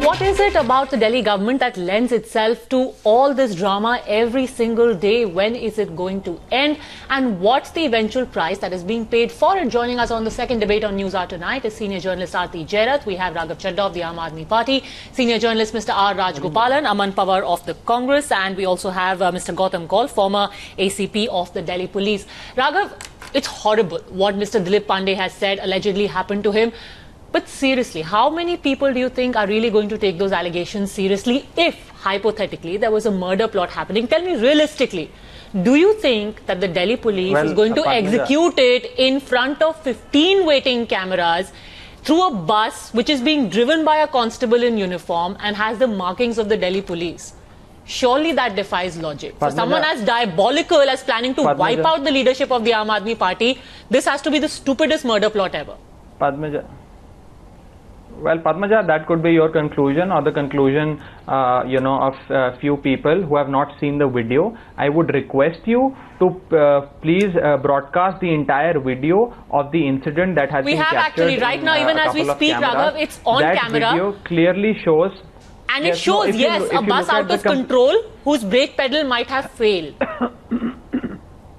What is it about the Delhi government that lends itself to all this drama every single day? When is it going to end? And what's the eventual price that is being paid for it? Joining us on the second debate on News Hour tonight is senior journalist Aarti Jairath. We have Raghav Chadha of the Aam Aadmi Party, senior journalist Mr. R. Rajgopalan, Aman Pawar of the Congress, and we also have Mr. Gautam Kaul, former ACP of the Delhi Police. Raghav, it's horrible what Mr. Dilip Pandey has said allegedly happened to him. But seriously, how many people do you think are really going to take those allegations seriously if, hypothetically, there was a murder plot happening? Tell me realistically, do you think that the Delhi police is going to execute it in front of 15 waiting cameras through a bus which is being driven by a constable in uniform and has the markings of the Delhi police? Surely that defies logic. For someone as diabolical as planning to wipe out the leadership of the Aam Aadmi Party, this has to be the stupidest murder plot ever. Well, Padmaja, that could be your conclusion or the conclusion, of a few people who have not seen the video. I would request you to please broadcast the entire video of the incident that has been captured. We have actually right now, even as we speak, Raghav, it's on camera. That video clearly shows. And it shows, yes, a bus out of control whose brake pedal might have failed.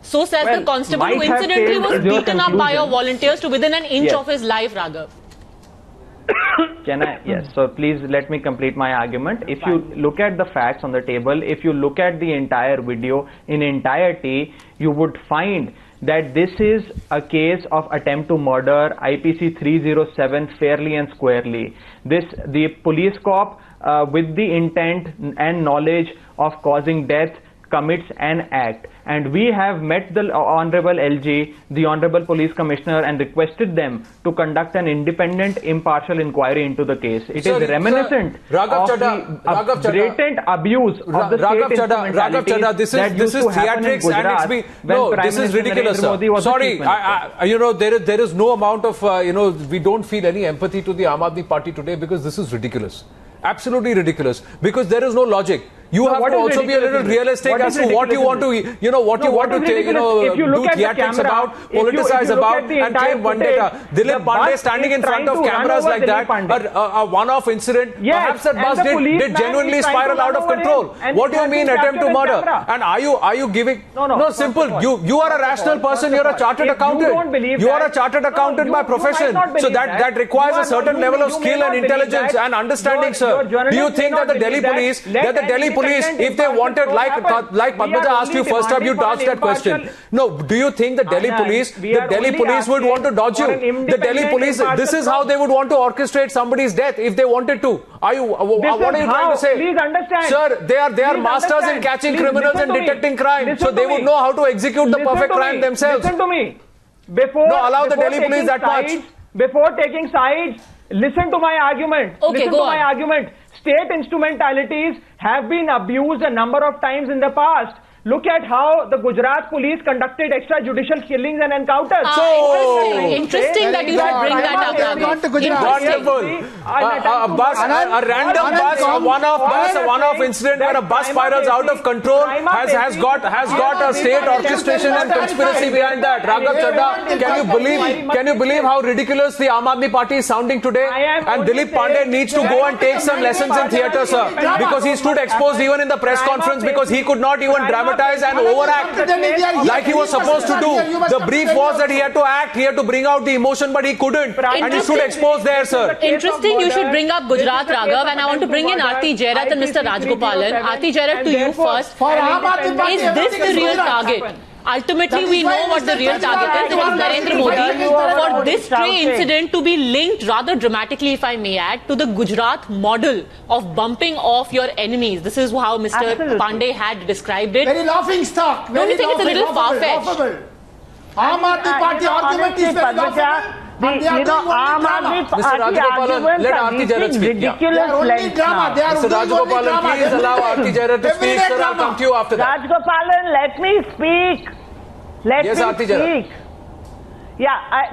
So says the constable who incidentally was beaten up by your volunteers to within an inch of his life, Raghav. Can I? Yes. So please let me complete my argument. If you look at the facts on the table, if you look at the entire video in entirety, you would find that this is a case of attempt to murder, IPC 307, fairly and squarely. The police cop with the intent and knowledge of causing death commits an act, and we have met the Honorable LG, the Honorable Police Commissioner, and requested them to conduct an independent, impartial inquiry into the case. It is reminiscent of the blatant abuse of the state instrumentality this is theatrics, and it's been this is ridiculous. Sorry, there is no amount of we don't feel any empathy to the Aam Aadmi Party today because this is ridiculous. Absolutely ridiculous, because there is no logic. You have to also be a little realistic as to what you want to, do theatrics about, politicize about, and claim vendetta. Dilip Pandey standing in front of cameras like that, a one-off incident, perhaps that bus did genuinely spiral out of control. What do you mean attempt to murder? And are you giving? No, simple. You are a rational person. You are a chartered accountant. You are a chartered accountant by profession. So that requires a certain level of skill and intelligence and understanding, sir. Do you think that the Delhi police, if they wanted, like Padmaja asked you first up, you asked that question. No, do you think the Delhi police would want to dodge you? The Delhi police, this is how they would want to orchestrate somebody's death if they wanted to. What are you trying to say? Please understand. Sir, they are masters in catching criminals and detecting crime. So they would know how to execute the perfect crime themselves. Listen to me. Allow the Delhi police that much. Before taking sides, listen to my argument. Okay, listen to my argument. State instrumentalities have been abused a number of times in the past. Look at how the Gujarat police conduced extrajudicial killings and encounters. Interesting that you should bring that up. Wonderful. A random bus, a one-off incident where a bus spirals out of control has got a state orchestration and conspiracy behind that. Raghav Chadha, can you believe how ridiculous the Aam Aadmi Party is sounding today? And Dilip Pandey needs to go and take some lessons in theatre, sir, because he stood exposed even in the press conference because he could not even dramatize and overact like he was supposed to do. The brief was that he had to act, he had to bring out the emotion, but he couldn't. And he stood exposed there, sir. Interesting, you should bring up Gujarat, Raghav, and I want to bring in Aarti Jairath and Mr. Rajgopalan. Aarti Jairath, to you first. Is this the real target? Ultimately, we know what the real target is. It is Narendra Modi. For this stray incident to be linked rather dramatically, if I may add, to the Gujarat model of bumping off your enemies. This is how Mr. Pandey had described it. Very laughing stock. Don't you think it's a little far-fetched? Aam Aadmi Party argument is very laughable. Aam Aadmi Party arguments are reaching ridiculous lengths now. Mr. Rajgopalan, please allow Aarti Jairath to speak. Sir, I'll come to you after that. Rajgopalan, let me speak. Let me speak. Yeah,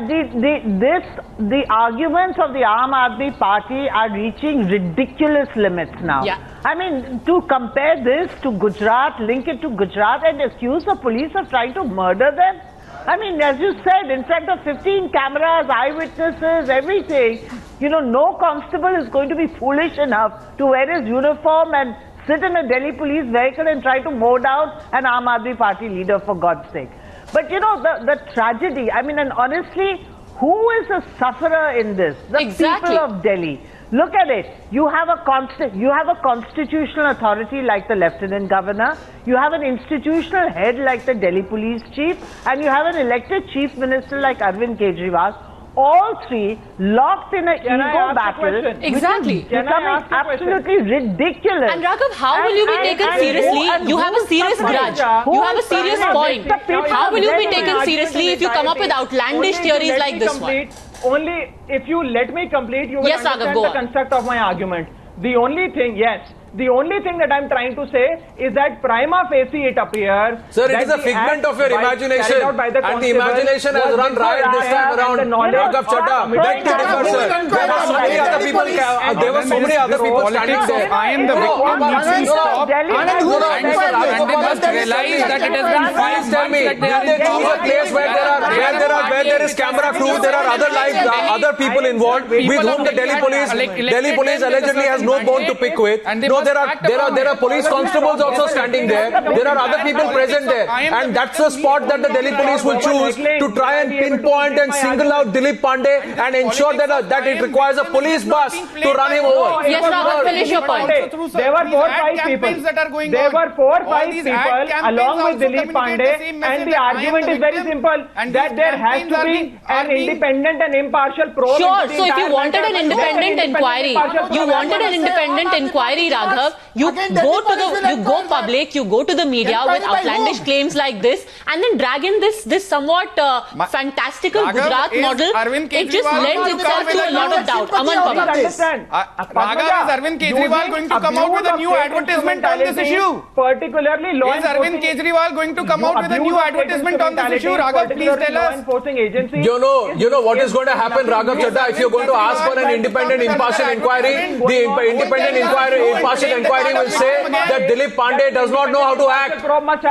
the arguments of the Aam Aadmi Party are reaching ridiculous limits now. Yeah. I mean, to compare this to Gujarat, link it to Gujarat and accuse the police of trying to murder them. I mean, as you said, in front of 15 cameras, eyewitnesses, everything. You know, no constable is going to be foolish enough to wear his uniform and sit in a Delhi police vehicle and try to mow down an Aam Aadmi Party leader, for God's sake. But you know, the tragedy, I mean, and honestly, who is a sufferer in this? The people of Delhi. Look at it. You have a constitutional authority like the Lieutenant Governor. You have an institutional head like the Delhi Police Chief, and you have an elected Chief Minister like Arvind Kejriwal. All three locked in an ego battle. Exactly. Becoming absolutely ridiculous. And Raghav, how will you be taken seriously? You have a serious grudge. You have a serious point. How will you be taken seriously if you come up with outlandish theories like this one? Only if you let me complete, you will understand the construct of my argument. The only thing that I'm trying to say is that prima facie it appears. Sir, it is a figment of your imagination, and the imagination has run riot this time around. Raghav Chadha, beg to differ, sir. There were so many other people standing there. I am the victim. Please stop. And they must realize that it has been 5 months that they are in power. A place where there is camera crew, there are other people involved with whom the Delhi police allegedly has no bone to pick with. No, there are police constables also standing there. There are other people present there, and that's the spot that the Delhi police will choose to try and pinpoint and single out Dilip Pandey and ensure that it requires a police bus to run him over. Yes, Raghav, finish your point. There were 4 or 5 people. There were 4 or 5 people along with Dilip Pandey, and the argument is very simple, that there has to be an independent and impartial probe. Sure. So if you wanted an independent inquiry, Raghav, you go public, you go to the media with outlandish claims like this, and then drag in this somewhat fantastical Gujarat model. It just lends itself to a lot of doubt. Aman Pawar. Is Arvind Kejriwal going to come out with a new advertisement on this issue? Particularly law enforcement. Is Arvind Kejriwal going to come out with a new advertisement on this issue? Raghav, please tell us. You know what is going to happen, Raghav Chadha, if you're going to ask for an independent impartial inquiry? The independent impartial inquiry will say that Dilip Pandey does not know how to act.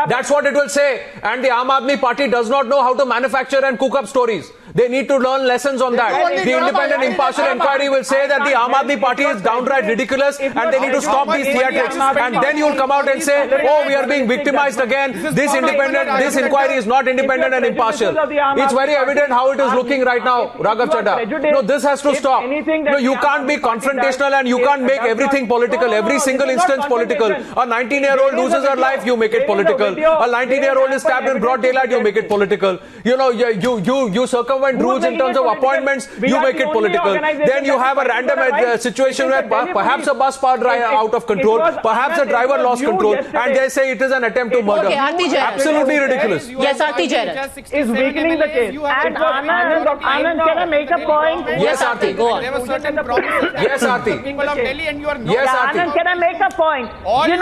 That's what it will say. And the Aam Aadmi Party does not know how to manufacture and cook up stories. They need to learn lessons on that. The independent impartial inquiry will say that the Aam Aadmi Party is downright ridiculous and they need to stop these theatrics. And then you will come out and say, oh, we are being victimized again. This inquiry is not independent and impartial. It's very evident how it is looking right now, Raghav Chadha. No, this has to stop. No, you can't be confrontational and you can't make everything political, every single instance political. A 19-year-old loses her life, you make it political. A 19-year-old is stabbed in broad daylight, you make it political. You know, you circumvent rules in terms of appointments, you make it political. Then you have a random situation where perhaps a bus passed out of control, perhaps a driver lost control, and they say it is an attempt to murder. Absolutely ridiculous. Yes, Aarti Jairat is weakening the case. And Anand, can I make a point? Yes, Aarti, go on. There were certain promises. Yes, Aarti. People of Delhi, and you are not. Yes, Aarti. Anand, can I make a point? You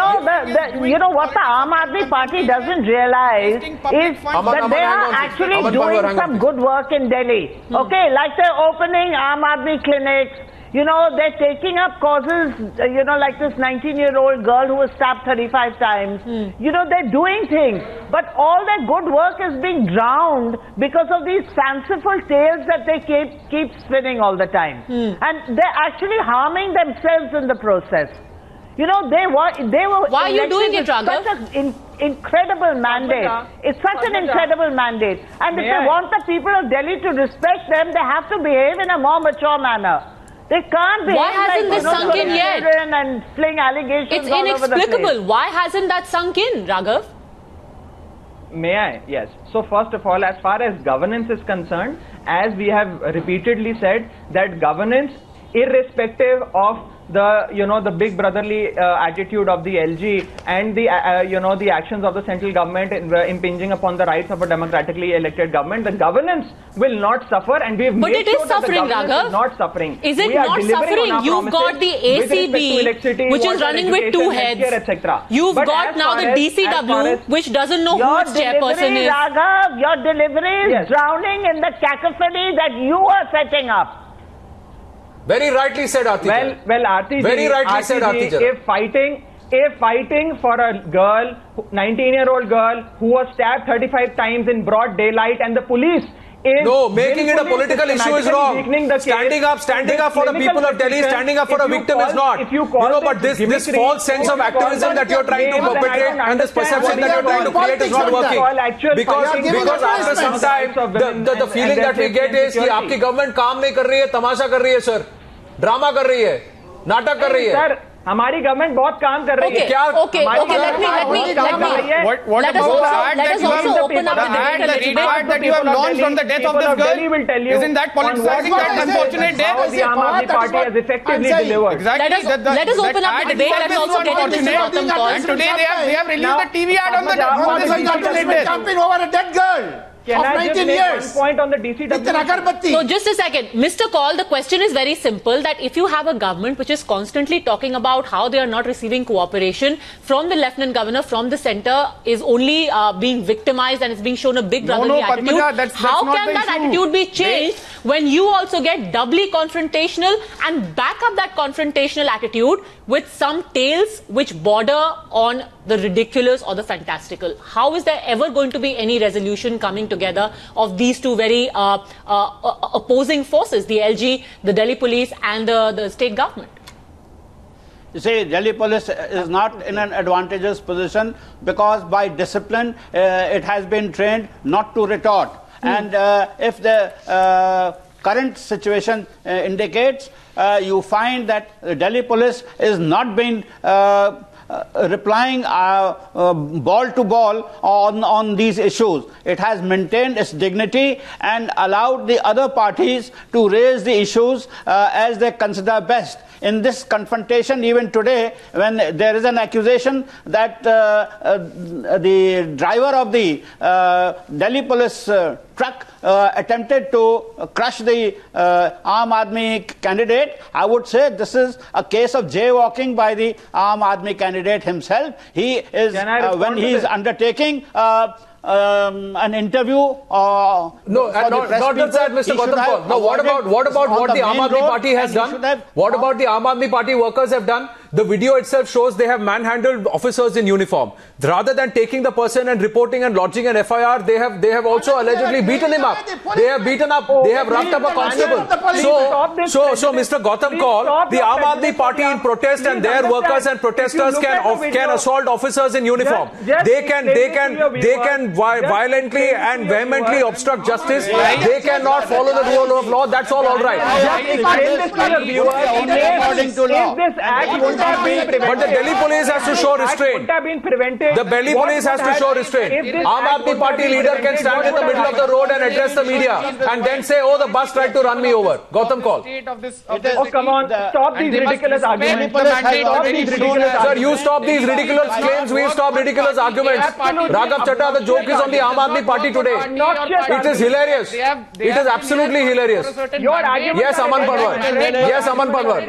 know what the Aam Aadmi Party doesn't realize is that they are actually doing some good work in Delhi. Okay, like they're opening Aam Aadmi clinics. You know, they're taking up causes, like this 19-year-old girl who was stabbed 35 times. You know, they're doing things. But all their good work is being drowned because of these fanciful tales that they keep spinning all the time. And they're actually harming themselves in the process. You know, they were. Why are you doing it, Raghav? Such an incredible mandate. It's such an incredible mandate. And if they want the people of Delhi to respect them, they have to behave in a more mature manner. They can't behave. Why hasn't this sunk in yet? And fling allegations. It's all inexplicable. Over the place. Why hasn't that sunk in, Raghav? May I? Yes. So first of all, as far as governance is concerned, as we have repeatedly said, that governance, irrespective of the big brotherly attitude of the LG and the the actions of the central government impinging upon the rights of a democratically elected government, the governance will not suffer, and we've but made it is sure suffering, that the Raghav. Is not suffering. Is it not suffering? You've got the ACB, which is running with 2 heads. You've got now the DCW, which doesn't know who its chairperson is. Raghav, your delivery is drowning in the cacophony that you are setting up. Very rightly said, Aarti. Well, Aarti. Very rightly said, Aarti. If fighting for a girl, 19-year-old girl, who was stabbed 35 times in broad daylight, and the police No, making it a political issue is wrong. Standing up for the people of Delhi, standing up for a victim is not. But this false sense of activism that you're trying to perpetrate and this perception that you're trying to create is not working. Because after some time, the feeling that we get is that your government काम नहीं कर रही है, तमाशा कर रही है, sir. Drama कर रही है, नाटक कर रही है. हमारी गवर्नमेंट बहुत काम कर रही है. Okay. Let us also open up the report that you have launched on the death of this girl. Isn't that politicizing that unfortunate death? The Aam Aadmi Party has effectively delivered. Exactly. Let us open up the debate. Let's also get into this Gautam call. And today they have released the TV ad on this unfortunate death. Campaign over a dead girl. Can I just make one point on the DCW? So just a second. Mr. Kaul, the question is very simple, that if you have a government which is constantly talking about how they are not receiving cooperation from the Lieutenant Governor, from the centre, is only being victimized and is being shown a big brotherly attitude. Padmaja, that's how can that attitude be changed when you also get doubly confrontational and back up that confrontational attitude with some tales which border on the ridiculous or the fantastical? How is there ever going to be any resolution coming together of these two very opposing forces, the LG, the Delhi police and the state government? You see, Delhi police is not in an advantageous position because by discipline it has been trained not to retort. And if the current situation indicates, you find that the Delhi police is not being replying ball to ball on these issues. It has maintained its dignity and allowed the other parties to raise the issues as they consider best. In this confrontation, even today, when there is an accusation that the driver of the Delhi police truck attempted to crush the Aam Aadmi candidate, I would say this is a case of jaywalking by the Aam Aadmi candidate himself. He is, when he is undertaking an interview. Not just that, Mr. Gautam Kaul. No, what about what the Aam Aadmi Party has done? What about the Aam Aadmi Party workers have done? The video itself shows they have manhandled officers in uniform. Rather than taking the person and reporting and lodging an FIR, they have also allegedly beaten him up. They have beaten up. They have roughed up a constable. So Mr. Gautam Kaul, the Aam Aadmi Party in protest and their workers and protesters can assault officers in uniform. They can violently and vehemently obstruct justice. They cannot follow the rule of law. That's all right. But the Delhi police has to show restraint. The Delhi police has to show restraint. Aam Aadmi Party leader can stand in the middle of the road and address the media and then say, oh, the bus tried to run me over. Gautam Kaul. Oh, come on. Stop these ridiculous arguments. Sir, you stop these ridiculous claims. We stop ridiculous arguments. Raghav Chaddha, the joke is on the Aam Aadmi Party today. It is hilarious. It is absolutely hilarious. Yes, Aman Panwar. Yes, Aman Panwar.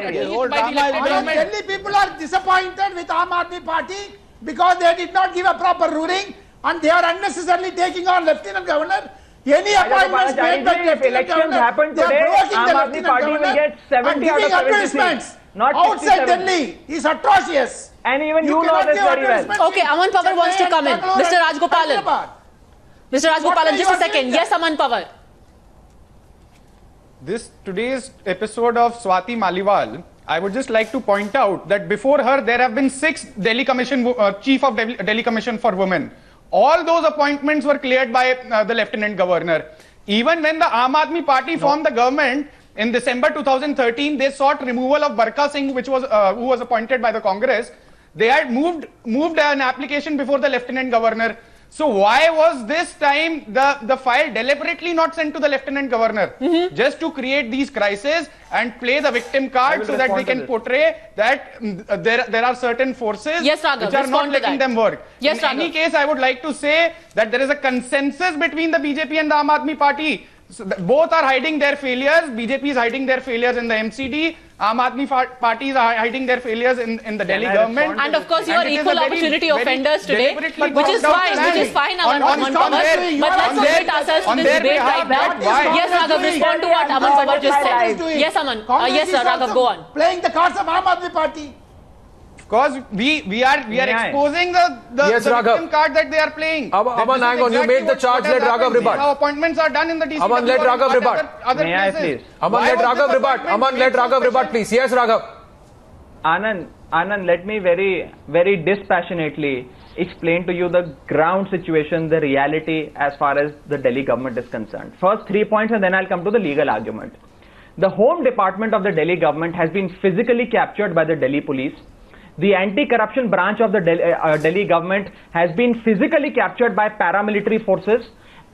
Delhi people are disappointed with Aam Aadmi Party because they did not give a proper ruling and they are unnecessarily taking on Lieutenant Governor. Any appointments made by Lieutenant Governor, they are provoking the Lieutenant Governor and giving advertisements outside Delhi is atrocious. And even you know this very well. Okay, Aman Panwar wants to come in. Mr. Rajgopalan. Mr. Rajgopalan, just a second. Yes, Aman Panwar. Today's episode of Swati Maliwal, I would just like to point out that before her there have been 6 Delhi Commission, Chief of Delhi Commission for Women. All those appointments were cleared by the Lieutenant Governor. Even when the Aam Aadmi Party formed the government in December 2013, they sought removal of Barkha Singh, who was appointed by the Congress. They had moved an application before the Lieutenant Governor. So why was this time the file deliberately not sent to the Lieutenant Governor? Just to create these crises and play the victim card so that they can portray that there are certain forces which are not letting them work. In any case, I would like to say that there is a consensus between the BJP and the Aam Aadmi Party. So both are hiding their failures. BJP is hiding their failures in the MCD. Aam Aadmi parties are hiding their failures in the Delhi government. And of course, you are equal opportunity offenders today, which is fine, Aman Panwar. But let's submit ourselves to this debate right now. Yes, Raghav, respond to what Aman Panwar just said. Yes, Aman. Yes, sir, Raghav, go on. Playing the cards of Aam Aadmi Party. Because we are exposing the victim card that they are playing. Aman, hang on. You made the charge. Let Raghav rebut. How appointments are done in the DCW. Aman, let Raghav rebut. May I please? Aman, let Raghav rebut. Aman, let Raghav rebut, please. Yes, Raghav. Anand, let me very, very dispassionately explain to you the ground situation, the reality as far as the Delhi government is concerned. First 3 points and then I'll come to the legal argument. The Home Department of the Delhi government has been physically captured by the Delhi police. The anti-corruption branch of the Delhi government has been physically captured by paramilitary forces.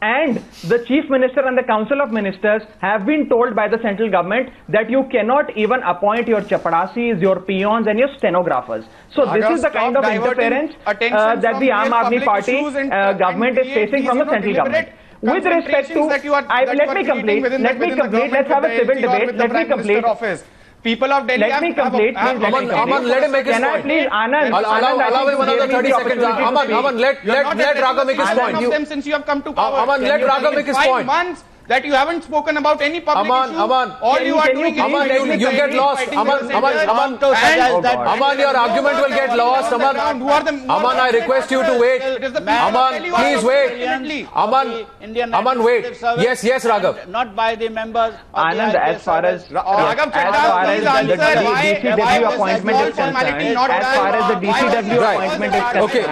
And the Chief Minister and the Council of Ministers have been told by the central government that you cannot even appoint your chapadasis, your peons and your stenographers. So this is the kind of interference that the Aam Aadmi Party government is facing from the central government. With respect to, let me complete, let's have a civil debate, let me complete. People of Delhi, let me complete. Aman, let him make his point. Can I please, Anand? Allow him another 30 seconds. Aman, let Raghav make his point. Of them since you have come to power. Aman, let Raghav make his point. 5 months that you haven't spoken about any public issue. All you are doing is you get lost. Aman, your argument will get lost. Aman, I request you to wait. Aman, please wait. Aman, wait. Yes, Raghav. Not by the members. Anand, as far as the DCW appointment is concerned, Okay.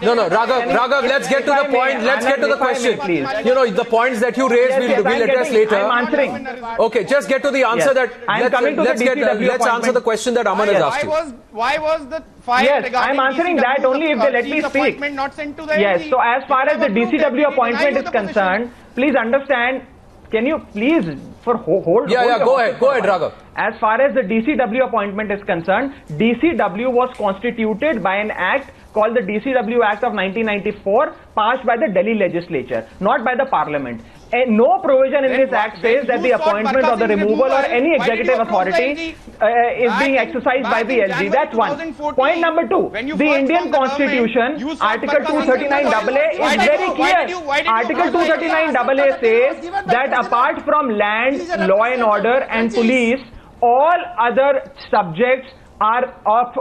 No, Raghav, let's get to the point. Let's get to the question. You know, the points that you raised, we'll address later. I'm answering. Okay, just get to the answer that. Let's answer the question that Aman has asked you. Why was the file? Yes, I'm answering that only if they let me speak. Not sent to the yes, so as far as the DCW appointment is concerned, please understand. Can you please hold? Yeah, go ahead, Raghav. As far as the DCW appointment is concerned, DCW was constituted by an act called the DCW Act of 1994, passed by the Delhi legislature, not by the parliament. And no provision in this act says that the appointment or the removal or any executive authority is being exercised by the LG. That's one. Point number two, the Indian Constitution, Article 239AA is very clear. Article 239AA says that apart from land, law and order and police, all other subjects are of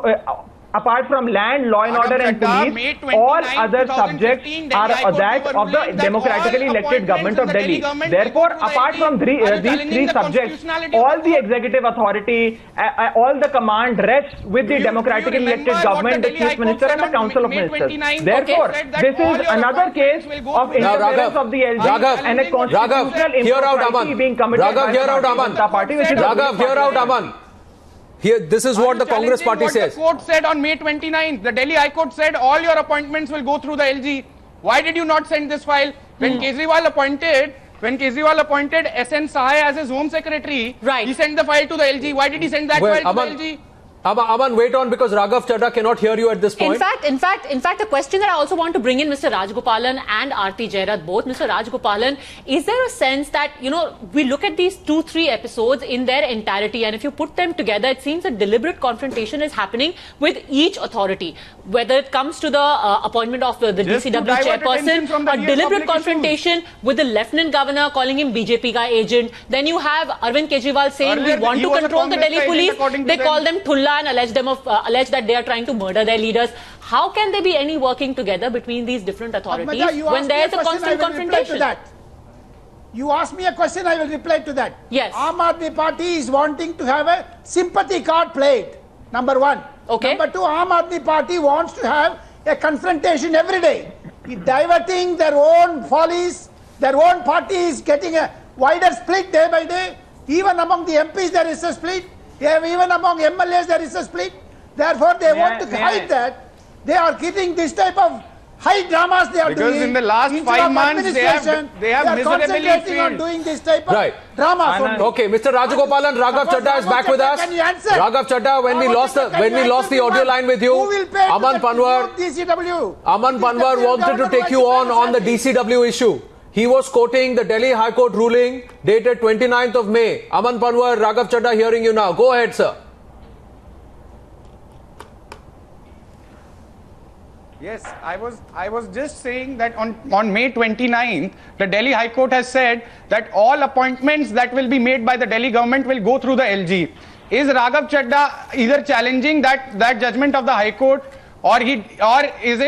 apart from land, law and order and police, all other subjects are that of the democratically elected government of Delhi. Therefore, apart from these three subjects, all the executive authority, all the command rests with the democratically elected government, the Chief Minister and the Council of Ministers. Therefore, this is another case of interference of the LG and a constitutional impropriety being committed by the Janata Party, which is Raghav, hear out Aman. Here, this is what the Congress party says. The court said on May 29th, the Delhi High Court said all your appointments will go through the LG. Why did you not send this file? When Kejriwal appointed SN Sahai as his Home Secretary, he sent the file to the LG. Why did he send that file to the LG? Aman, wait on, because Raghav Chadha cannot hear you at this point. In fact, the question that I also want to bring in Mr. Rajgopalan and Aarti Jairath both. Mr. Rajgopalan, is there a sense that, we look at these 2-3 episodes in their entirety, and if you put them together, it seems a deliberate confrontation is happening with each authority. Whether it comes to the appointment of the DCW chairperson, a deliberate confrontation with the Lieutenant Governor calling him BJP guy agent. Then you have Arvind Kejriwal saying we want to control the Delhi police. They call them Thulla and allege that they are trying to murder their leaders. How can there be any working together between these different authorities when there is a constant confrontation? You asked me a question, I will reply to that. Yes. Aam Aadmi Party is wanting to have a sympathy card played. Number one. Okay. Number two, Aam Aadmi Party wants to have a confrontation every day. Diverting their own follies, their own party is getting a wider split day by day. Even among the MPs there is a split. Even among MLAs there is a split. Therefore they want to hide that. They are keeping this type of high dramas they are doing. Because in the last 5 months they have miserably failed on doing this type of drama. Okay, Mr. Rajgopalan, Raghav Chadha is back with us. Raghav Chadha, when we lost the audio line with you, Aman Panwar wanted to take you on the DCW issue. He was quoting the Delhi High Court ruling dated 29th of May. Aman Panwar, Raghav Chadha hearing you now. Go ahead, sir. Yes, I was just saying that on May 29th, the Delhi High Court has said that all appointments that will be made by the Delhi government will go through the LG. is Raghav Chadha either challenging that judgment of the High Court, or is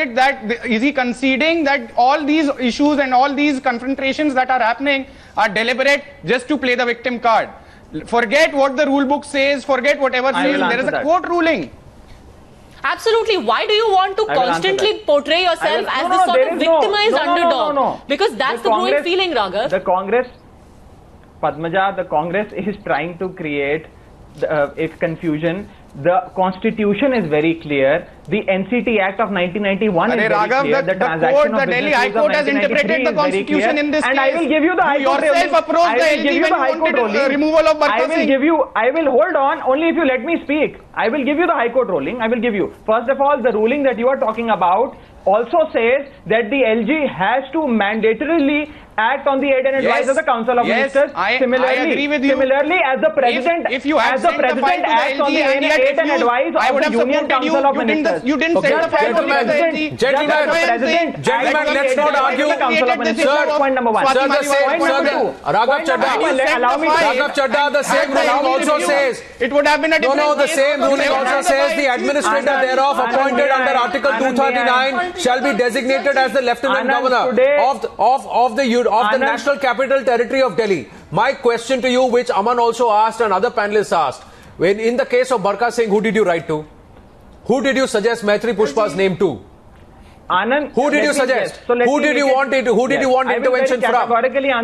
he conceding that all these issues and all these confrontations that are happening are deliberate just to play the victim card? Forget what the rule book says, forget whatever says, there is a court ruling. Absolutely. Why do you want to constantly portray yourself as this sort of victimized underdog? No. Because that's the growing feeling, Raghav. The Congress, Padmaja, the Congress is trying to create confusion. The Constitution is very clear. The NCT Act of 1991 is very clear. The Delhi High Court has interpreted the Constitution in this case. And I will give you the High Court ruling. Yourself approached the LG when you wanted removal of Barkha Singh. I will hold on only if you let me speak. I will give you the High Court ruling. I will give you. First of all, the ruling that you are talking about also says that the LG has to mandatorily act on the aid and advice of the Council of Ministers. Similarly, I agree with you. Similarly, as the President, if you had sent the file to the LG on the aid and advice of the Union Council of Ministers. You didn't send the file to the LG. Gentlemen, let's not argue. Point number one. Sir, the same, Raghav Chadha, the same ruling also says, it would have been a different the same ruling also says the administrator thereof appointed under Article 239 shall be designated as the Lieutenant Governor of the National Capital Territory of Delhi. My question to you, which Aman also asked and other panelists asked, when in the case of Barkha Singh, who did you write to? Who did you suggest Maitri Pushpa's name to? Anand, who did you suggest? Who did you want intervention from?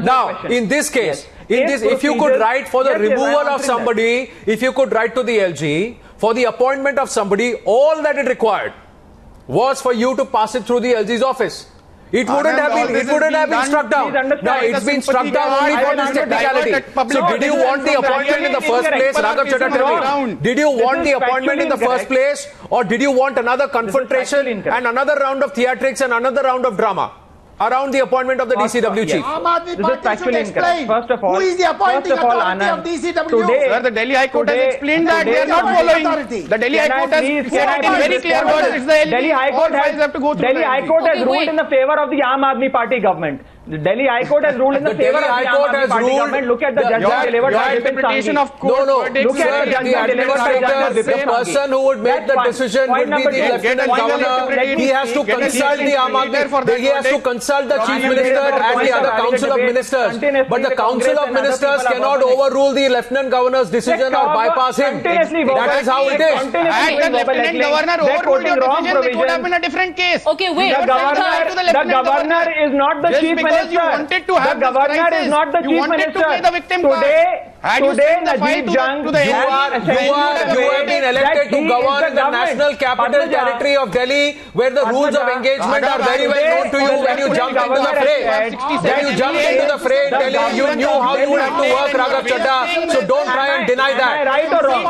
Now, in this case, if you could write for the removal of somebody, if you could write to the LG for the appointment of somebody, all that it required was for you to pass it through the LG's office. It wouldn't have been struck down. Now, it's been struck down only for this technicality. So, did you want the appointment in the first place? Raghav Chadha, tell me. Did you want the appointment in the first place, or did you want another confrontation and another round of theatrics and another round of drama around the appointment of the DCW chief? This is factually incorrect. First of all, who is the appointing authority of DCW? Today, sir, the Delhi High Court has explained that they are not following. The Delhi High Court has said in very clear words, it's the Delhi High Court has ruled in the favor of the Aam Aadmi Party government. The Delhi High Court has ruled in the favor of the Aam Aadmi Party government. Look at the judgment delivered by interpretation of court. Look at the judgment delivered by the person who would make the decision would be the Lieutenant Governor. He has to consult the Aam Aadmi. He has to consult the Chief Minister and the other Council of Ministers. But the Council of Ministers cannot overrule the Lieutenant Governor's decision or bypass him. That is how it is. Had the Lieutenant Governor overruled your decision, it would have been a different case. Okay, wait. The Governor is not the Chief Minister. You wanted to have the Governor is not the Chief Minister. To play the victim Today, Najib Jung, you have been elected to govern the National Capital Territory of Delhi, where the rules of engagement are very well known to you. When you jumped into the fray, in Delhi, you knew how you would have to work, Raghav Chadha. So don't try and deny that. Right or wrong?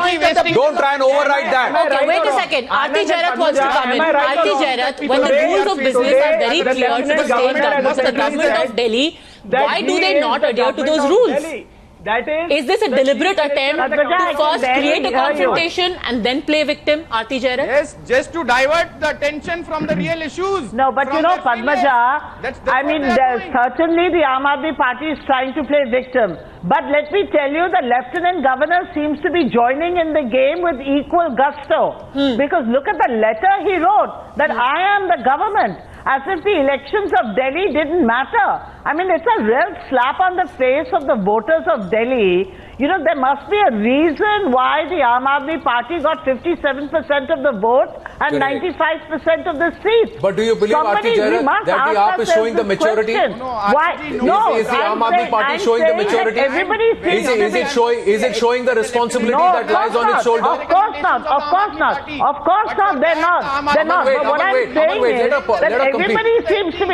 Don't try and override that. Okay, wait a second. Aarti Jairath wants to come in. Aarti Jairath, when the rules of business are very clear to the state government, the government of Delhi, why do they not adhere to those rules? Is this a deliberate attempt to first create a confrontation and then play victim, Aarti Jairath? Yes, just to divert the attention from the real issues. No, but you know, Padmaja, I mean, certainly the Aam Aadmi Party is trying to play victim. But let me tell you, the Lieutenant Governor seems to be joining in the game with equal gusto. Because look at the letter he wrote, that I am the government. As if the elections of Delhi didn't matter. I mean, it's a real slap on the face of the voters of Delhi. You know, there must be a reason why the Aam Aadmi Party got 57% of the vote and 95% of the seats. But do you believe, Aarti Jairath, that the AAP is showing the maturity? Why? No, is the Aam Aadmi Party showing the maturity? Is it showing the responsibility that lies on its shoulder? Of course not. Of course not. Of course not. They're not. They're not. But what I'm saying is that everybody seems to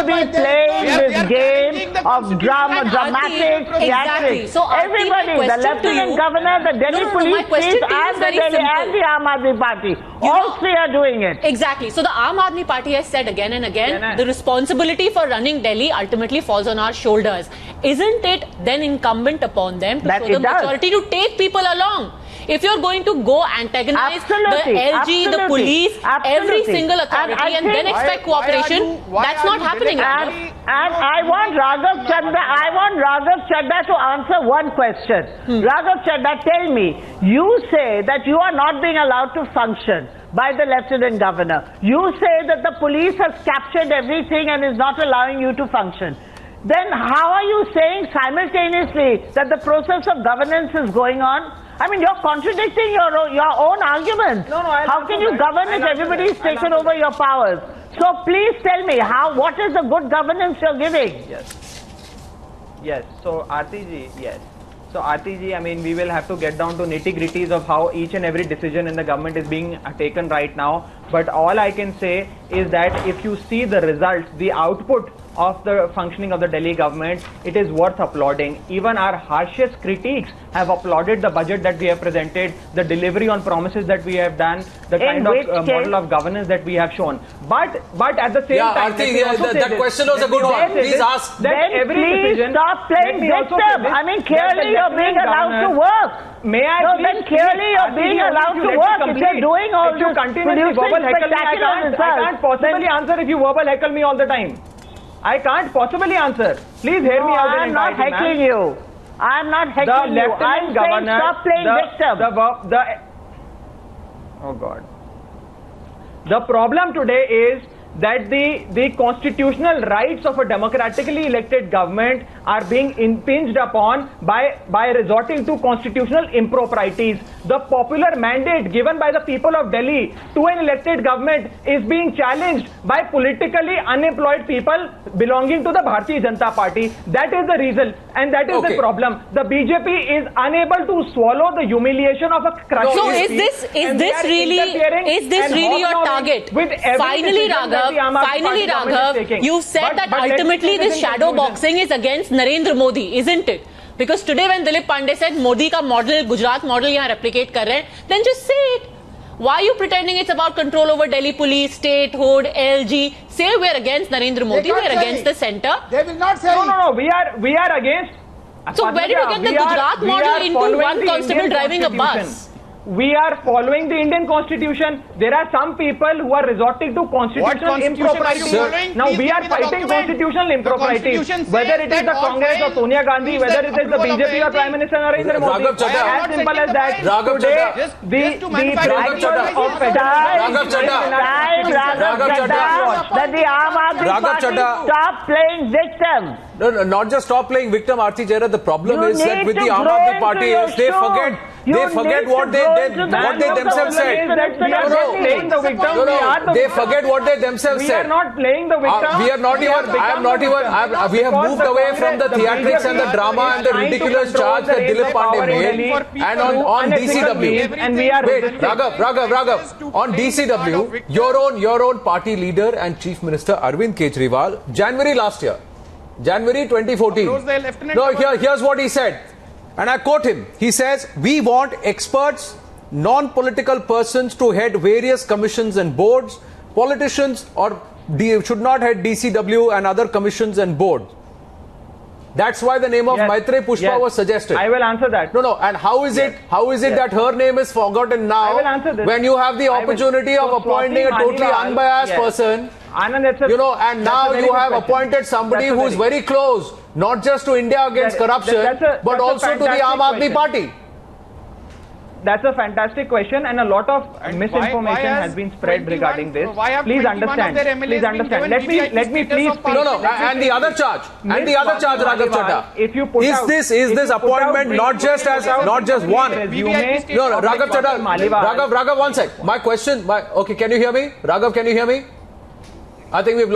be playing this game of drama. Dramatic, exactly. So everybody, the Lieutenant Governor, the Delhi Police Chief and the Aam Aadmi Party, all three are doing it. Exactly. So the Aam Aadmi Party has said again and again, the responsibility for running Delhi ultimately falls on our shoulders. Isn't it then incumbent upon them to show the maturity to take people along? If you're going to go antagonize the LG, the police, every single authority, and then expect cooperation, that's not happening. And I want Raghav Chadha to answer one question. Raghav Chadha, tell me, you say that you are not being allowed to function by the Lieutenant Governor. You say that the police has captured everything and is not allowing you to function. Then how are you saying simultaneously that the process of governance is going on? I mean, you're contradicting your own arguments. How can you govern if everybody's taken over your powers? So please tell me, what is the good governance you're giving? Yes. So Aarti ji, yes. So Aarti ji, I mean, we will have to get down to nitty-gritties of how each and every decision in the government is being taken right now. But all I can say is that if you see the results, the output of the functioning of the Delhi government, it is worth applauding. Even our harshest critiques have applauded the budget that we have presented, the delivery on promises that we have done, the kind of model of governance that we have shown. But at the same time, that question was a good one. Please ask. Please stop playing victim. I mean, clearly you're being allowed to work. May I? No, then clearly you're being allowed to work. If you're doing all this, continuously verbal heckle me, I can't possibly answer if you verbal heckle me all the time. I can't possibly answer. Please hear me out. I'm not heckling you. I'm not heckling you. I'm saying stop playing victim. Oh God. The problem today is that the constitutional rights of a democratically elected government are being impinged upon by resorting to constitutional improprieties. The popular mandate given by the people of Delhi to an elected government is being challenged by politically unemployed people belonging to the Bharatiya Janata Party. That is the reason, and that is the problem. The BJP is unable to swallow the humiliation of a crushing. So is this really your target? Finally, Raghav, you've said that ultimately this shadow boxing is against Narendra Modi, isn't it? Because today when Dilip Pandey said Modi ka model, Gujarat model yahan replicate kar rahe hain, then just say it. Why are you pretending it's about control over Delhi police, statehood, LG? Say we're against Narendra Modi, we're against the centre. They will not say No, we are against. So where did you get the Gujarat model into one constable driving a bus? We are following the Indian Constitution. There are some people who are resorting to constitutional improprieties. Now we are fighting constitutional improprieties. Whether it is the Congress or Sonia Gandhi, whether it is the BJP or Prime Minister Narendra Modi. As simple as that. Today, the stop playing victim. No, not just stop playing victim, Aarti Jaira. The problem is that with the Aam Aadmi Party is they forget what they themselves said. We are not playing the victim. They forget what they themselves said. We are not playing the victim. We are not even. We have moved away from the theatrics and the drama and the ridiculous charge that Dilip Pandey made. And on DCW. And we are wait, Raghav. On DCW, your own party leader and Chief Minister Arvind Kejriwal, January last year. January 2014. No, here's what he said. And I quote him. He says, we want experts, non-political persons to head various commissions and boards. Politicians should not head DCW and other commissions and boards. That's why the name of Maitrey Pushpa was suggested. I will answer that. No. And how is it that her name is forgotten now when you have the opportunity of appointing a totally unbiased person? And now you have appointed somebody who is very close, not just to India against corruption, but also to the Aam Aadmi Party. That's a fantastic question, and a lot of misinformation has been spread regarding this. Please understand. Let me please speak. No. And the other charge, Raghav Chadha. Is this appointment not just one? No, Raghav Chadha. Raghav, one sec. My question. Okay, can you hear me? Raghav, can you hear me? I think we've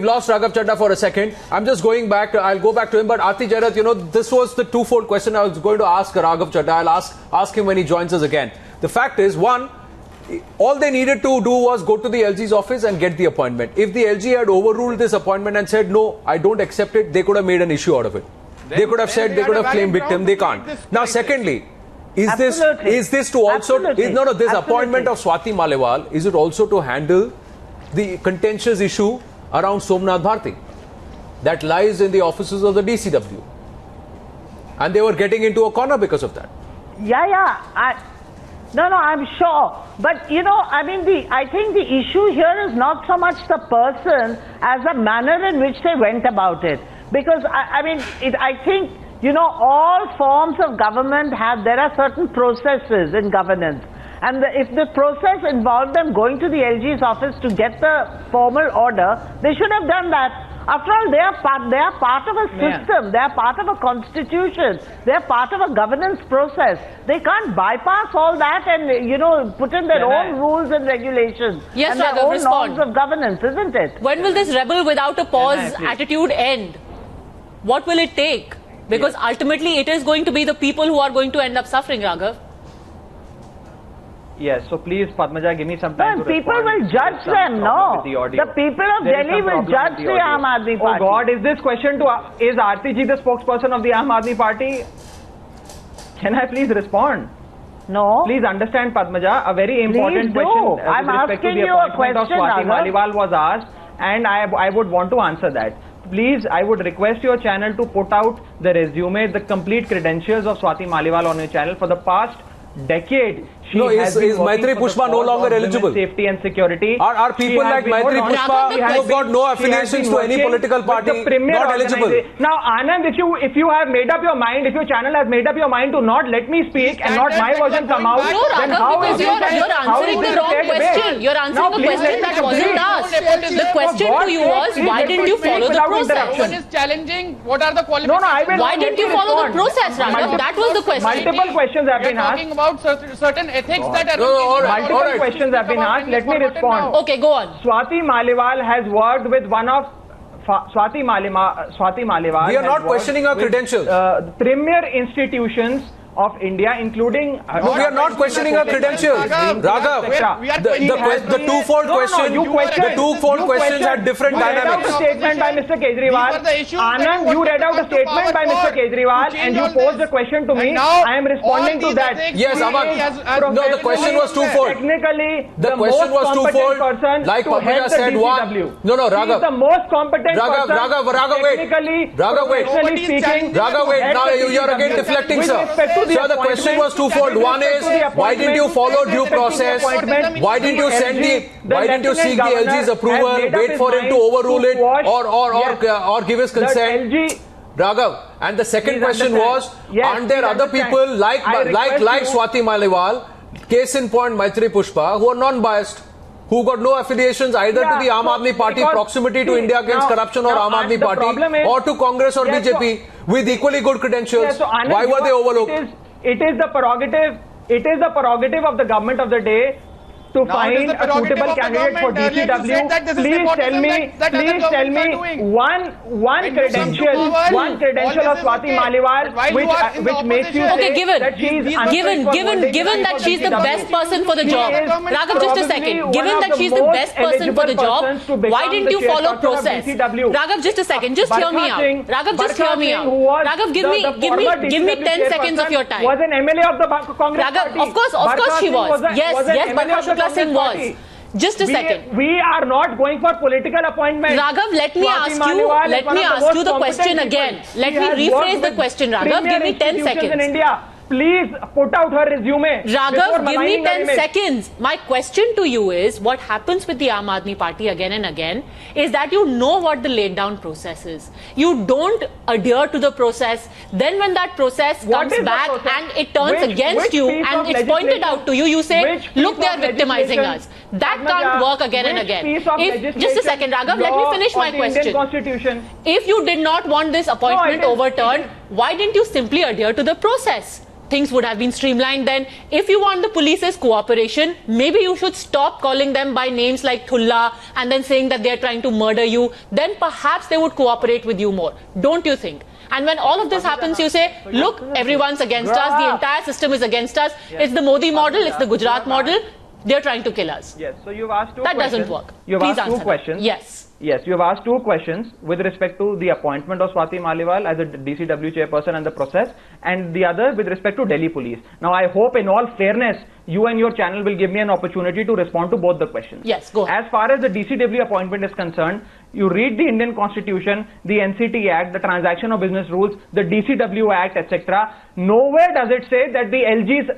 lost Raghav Chadha for a second. I'm just going back. I'll go back to him. But Aarti Jairath, this was the twofold question I was going to ask Raghav Chadha. I'll ask him when he joins us again. The fact is, one, all they needed to do was go to the LG's office and get the appointment. If the LG had overruled this appointment and said, no, I don't accept it, they could have made an issue out of it. They could have said, they could have claimed victim. They can't. Now, secondly, is this to also... this appointment of Swati Maliwal, is it also to handle the contentious issue around Somnath Bharti that lies in the offices of the DCW? And they were getting into a corner because of that. No, I'm sure. But, you know, I mean, I think the issue here is not so much the person as the manner in which they went about it. Because, I think, you know, all forms of government there are certain processes in governance. And if the process involved them going to the LG's office to get the formal order, they should have done that. After all, they are part of a system. They are part of a constitution. They are part of a governance process. They can't bypass all that and, you know, put in their own rules and regulations and their own norms of governance, isn't it? When will this rebel without a pause attitude end? What will it take? Because ultimately it is going to be the people who are going to end up suffering, Raghav. Yes, so please, Padmaja, give me some time to people will judge them, no? The people of Delhi will judge the Aam Aadmi Party. Oh God, is this question is Aarti ji the spokesperson of the Aam Aadmi Party? Can I please respond? No. Please understand, Padmaja, a very important question I'm with respect to the appointment of Swati Maliwal was asked, and I would want to answer that. Please, I would request your channel to put out the resume, the complete credentials of Swati Maliwal on your channel. For the past decade, is Maitri Pushpa no longer eligible? Safety and security. Are people like Maitri Pushpa who have got no affiliations to any political party not eligible? Now, Anand, if you have made up your mind, if your channel has made up your mind to not let me speak and not my version come out, then how is you're answering the wrong question. You're answering a question that wasn't asked. The question to you was, why didn't you follow the process? One is challenging. What are the qualifications? Why didn't you follow the process, Raghav? That was the question. Multiple questions have been asked. Talking about certain ethics that are multiple questions have been asked. Let me respond. Okay, go on. Swati Maliwal has worked with one of Swati Maliwal. We are not questioning her credentials. Premier institutions of India, including... No, we are not questioning her credentials. Raghav, the twofold questions had different dynamics. You read out a statement by Mr. Kejriwal. Anand, you read out a statement by Mr. Kejriwal and you posed a question to me. I am responding to that. Yes, Aman. No, the question was twofold. Technically, the question was twofold. Like Padmaja said, one. No, Raghav. He is the most competent person. Raghav, wait. Raghav, wait. Now you are again deflecting, sir. So the question was twofold. One is, why didn't you follow due process? Why didn't you seek the LG's approval, wait for him to overrule it, or give his consent? Raghav, and the second question was, aren't there other people like Swati Maliwal, case in point Maitri Pushpa, who are non-biased, who got no affiliations either to the Aam Aadmi Party, proximity to India Against Corruption or Aam Aadmi Party, or to Congress or BJP, with equally good credentials? Why were they overlooked? It is the prerogative of the government of the day to find a suitable candidate for DCW. Please tell me one credential of Swati Maliwal which makes you say that she is given that she's the best person for the job. Raghav, just a second. Given that she's the best person for the job, why didn't you follow process? Raghav, just a second. Just hear me out. Raghav, just hear me out. Raghav, give me 10 seconds of your time. Was an MLA of the Congress Raghav, of course she was. Yes, Barkha Shukla Singh was. Just a second. We are not going for political appointment. Raghav, let me ask you the question again. Let me rephrase the question, Raghav. Give me 10 seconds. In India. Please put out her resume. Raghav, give me 10 seconds. My question to you is, what happens with the Aam Aadmi Party again and again is that you know what the laid down process is. You don't adhere to the process. Then when that process comes back and it turns against you and it's pointed out to you, you say, look, they are victimizing us. That can't work again and again. Just a second, Raghav, let me finish my question. If you did not want this appointment overturned, why didn't you simply adhere to the process? Things would have been streamlined then. If you want the police's cooperation, maybe you should stop calling them by names like Thulla and then saying that they are trying to murder you. Then perhaps they would cooperate with you more. Don't you think? And when all of this happens, you say, look, everyone's against us. The entire system is against us. It's the Modi model. It's the Gujarat model. They're trying to kill us. Yes. So you've asked two questions. That doesn't work. You've asked two questions. Yes. Yes, you have asked two questions with respect to the appointment of Swati Maliwal as a DCW chairperson and the process, and the other with respect to Delhi police. Now, I hope in all fairness, you and your channel will give me an opportunity to respond to both the questions. Yes, go ahead. As far as the DCW appointment is concerned, you read the Indian Constitution, the NCT Act, the Transaction of Business Rules, the DCW Act, etc. Nowhere does it say that the LG's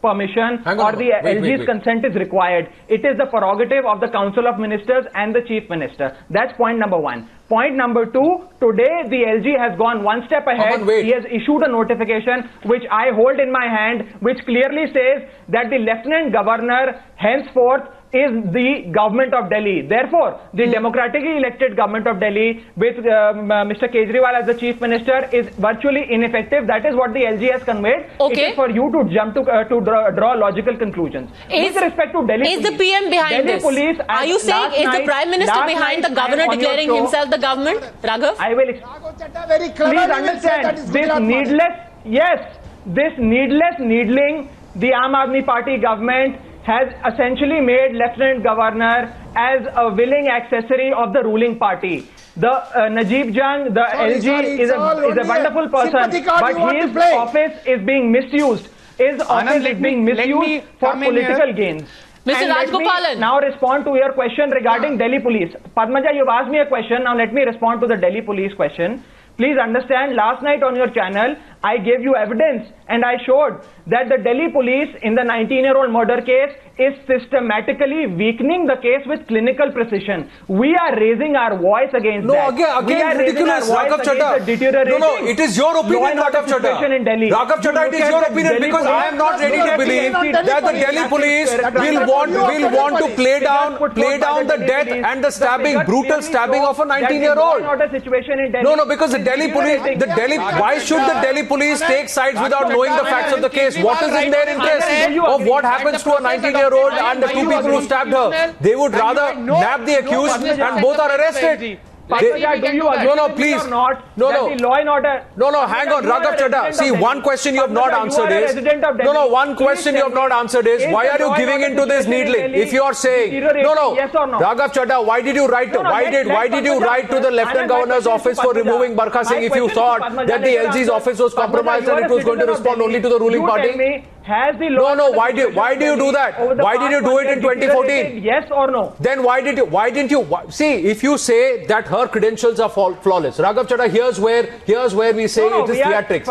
permission or the LG's consent is required. It is the prerogative of the Council of Ministers and the Chief Minister. That's point number one. Point number two, today the LG has gone one step ahead. He has issued a notification which I hold in my hand, which clearly says that the Lieutenant Governor henceforth is the government of Delhi. Therefore, the democratically elected government of Delhi with Mr. Kejriwal as the Chief Minister is virtually ineffective. That is what the LG has conveyed. Okay. It is for you to jump to draw logical conclusions. With respect to Delhi police, the PM behind Delhi this? Police, are you saying is the Prime Minister behind the governor declaring himself the government? Raghav? I will. Very clever. Please understand this needless. Yes, this needless needling the Aam Aadmi Party government has essentially made Lieutenant Governor as a willing accessory of the ruling party. The Najib Jung, the LG is a wonderful person, but his office is being misused. His office is being misused for political gains. Mr. Rajgopalan. Now respond to your question regarding Delhi police. Padmaja, you've asked me a question. Now let me respond to the Delhi police question. Please understand, last night on your channel, I gave you evidence and I showed that the Delhi police in the 19-year-old murder case is systematically weakening the case with clinical precision. We are raising our voice against that. Again ridiculous, Raghav Chadha. No, it is your opinion, Raghav Chadha. Raghav Chadha, it is your opinion because I am not ready to believe that the Delhi police will want to play down the death and the stabbing, brutal stabbing of a 19-year-old. No, because the Delhi police, why should the Delhi police take sides without knowing the facts of the case? What is in their interest of what happens to a 19-year-old and the two people who stabbed her? They would rather nab the accused and both are arrested. Do you agree please. Or not? The law and order. Hang on, Raghav Chadha. See, one question you have not answered is. One question you have not answered is why are you giving into this needling? If you are saying yes or no. Raghav Chadha, why did you write to the Lieutenant Governor's office for removing Barkha Singh if you thought that the LG's office was compromised and it was going to respond only to the ruling party? Has the law why do you do that? Why did you do it in 2014? Yes or no? Then why didn't you see, if you say that her credentials are flawless, Raghav Chadha, here's where we say it is theatrics.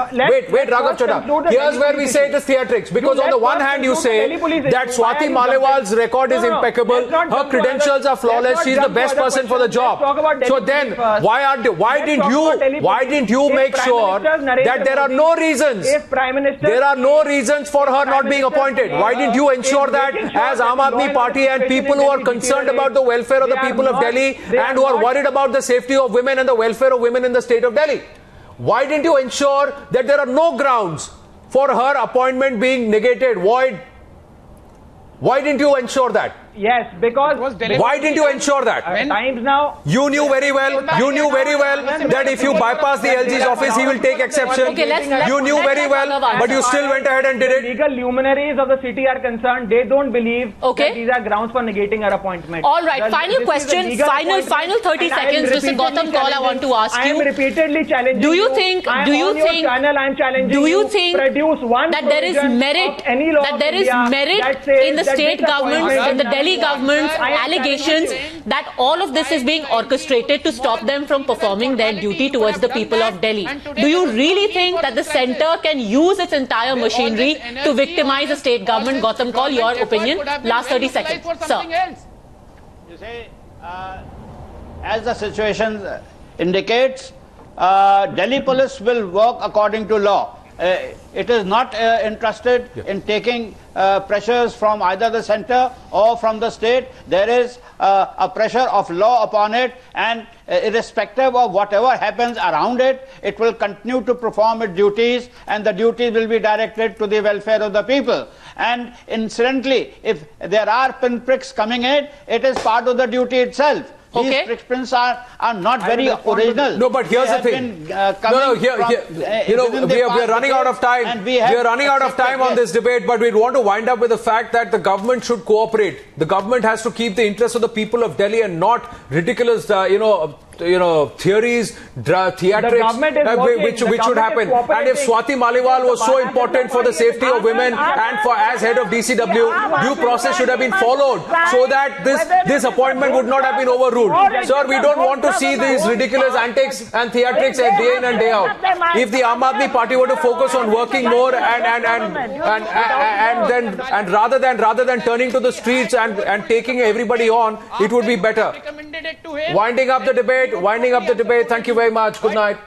Wait, Raghav Chadha, here's where we say it is theatrics, because on the one hand you say that Swati Maliwal's record is impeccable, her credentials are flawless, she's the best person for the job. So then why didn't you make sure that there are no reasons for her not being appointed? Why didn't you ensure that as Aam Aadmi Party and people who are concerned about the welfare of the people of Delhi and who are worried about the safety of women and the welfare of women in the state of Delhi? Why didn't you ensure that there are no grounds for her appointment being negated, void? Why didn't you ensure that? Yes, because why didn't you ensure that? Times now. You knew very well that if you bypass the LG's office, he will take exception. You knew very well, but you still went ahead and did it. Legal luminaries of the city are concerned. They don't believe that these are grounds for negating her appointment. All right, final question, final 30 seconds, Mr. Gautam Kaul, I want to ask you. I am repeatedly challenging do you think that there is merit in the state governments, in the Delhi government's allegations that all of this is being orchestrated to stop them from performing their duty towards the people of Delhi? Do you really think that the centre can use its entire machinery to victimize the state government? Gautam Kaul, your opinion. Last 30 seconds. Sir. You say, as the situation indicates, Delhi police will work according to law. It is not interested in taking pressures from either the centre or from the state. There is a pressure of law upon it, and irrespective of whatever happens around it, it will continue to perform its duties, and the duties will be directed to the welfare of the people. And incidentally, if there are pinpricks coming in, it is part of the duty itself. These restrictions are not very original. No, but here's the thing. We are running out of time. We are running out of time on this debate, but we want to wind up with the fact that the government should cooperate. The government has to keep the interests of the people of Delhi and not ridiculous, theories, theatrics, which should happen. And if Swati Maliwal was so important for the safety of women and for as head of DCW, due process should have been followed so that this appointment would not have been overruled. Sir, we don't want to see these ridiculous antics and theatrics day in and day out. If the Aam Aadmi Party were to focus on working more and rather than turning to the streets and taking everybody on, it would be better. Winding up the debate. Thank you very much. Good night.